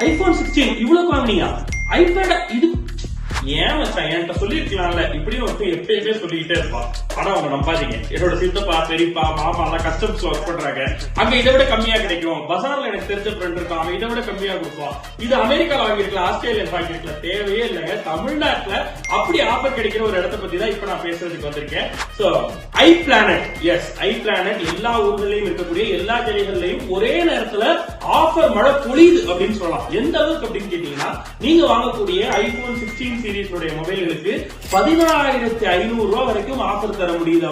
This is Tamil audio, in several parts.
iPhone 16 இவ்வளவு வாங்குனீங்க, ஐபேட் இது ஏன் மச்சான் என்கிட்ட சொல்லிருக்கலாம்ல, இப்படியும் வந்து எப்பயுமே சொல்லிக்கிட்டே இருப்பான். ஆனா அவங்க நம்பாதீங்க. என்னோட சித்தப்பா பெரியப்பா மாமா எல்லாம் கஸ்டம்ஸ்ல ஒர்க் பண்றாங்க, அங்க இதை விட கம்மியா கிடைக்கும். பசார்ல எனக்கு தெரிஞ்ச ஃப்ரெண்ட் இருக்கான், அவன் இதை விட கம்மியா கொடுப்பான். இது அமெரிக்கால வாங்கிருக்கலாம், ஆஸ்திரேலியா வாங்கிருக்கலாம், தேவையே இல்லைங்க. தமிழ்நாட்டுல அப்படி ஆஃபர் கிடைக்கிற ஒரு இடத்தை பத்தி தான் இப்ப நான் பேசுறதுக்கு வந்திருக்கேன். சோ iPlanet, எஸ் iPlanet எல்லா ஊர்களையும் இருக்கக்கூடிய எல்லா கிளைகள்லயும் ஒரே நேரத்துல ஆஃபர் மழை பொழியுது அப்படின்னு சொல்லலாம். எந்த அளவுக்கு அப்படின்னு கேட்டீங்கன்னா, நீங்க வாங்கக்கூடிய iPhone 16 சீரிஸ் மொபைல்களுக்கு 14,500 ரூபாய் வரைக்கும் ஆஃபர் தர முடியுது.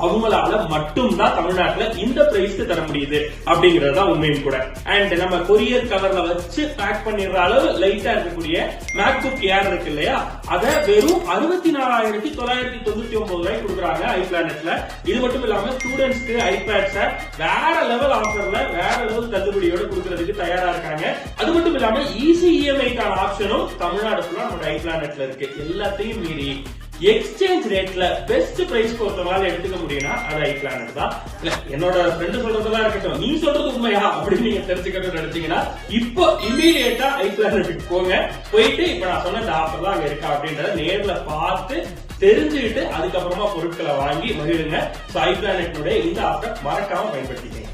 அவங்களால மட்டும்தான் தமிழ்நாட்டுல இந்த பிரைஸ்க்கு தர முடியுது அப்படிங்கறதுதான் உண்மையும் கூட. அண்ட் நம்ம கொரியர் கவர்ல வச்சு பேக் பண்ணிடுற அளவு லைட்டா இருக்கக்கூடிய மேக்புக் ஏர் இருக்கு இல்லையா, அத வெறும் 64,999 ரூபாய் கொடுக்குறாங்க iPlanetல. இது மட்டும் இல்லாம ஸ்டூடெண்ட்ஸ்க்கு ஐபேட்ஸ் வேற லெவல் ஆஃபர்ல வேற லெவல் தள்ளுபடியோட கொடுக்கறதுக்கு தயாரா இருக்காங்க. அது மட்டும் இல்லாம ஈஸி இஎம்ஐக்கான ஆப்ஷனும் தமிழ்நாடு ஃபுல்லா நம்ம iPlanetல இருக்கு. எல்லாத்தையும் மீறி எக்ஸ்சேஞ்ச் ரேட்ல பெஸ்ட் பிரைஸ் ஒருத்தவங்களால எடுத்துக்க முடியும்னா அது iPlanet தான். இல்ல என்னோட ஃப்ரெண்டு சொல்றதெல்லாம் இருக்கட்டும், நீ சொல்றது உண்மையா அப்படின்னு நீங்க தெரிஞ்சுக்கணும்னு நினைச்சீங்கன்னா இப்போ இமீடியட்டா iPlanetக்கு போங்க. போயிட்டு இப்ப நான் சொன்ன இந்த ஆஃபர் தான் அங்க இருக்கா அப்படின்றத நேர்ல பார்த்து தெரிஞ்சுக்கிட்டு அதுக்கப்புறமா பொருட்களை வாங்கி மகிழுங்க. iPlanet இந்த ஆஃபர் மறக்காம பயன்படுத்திக்கங்க.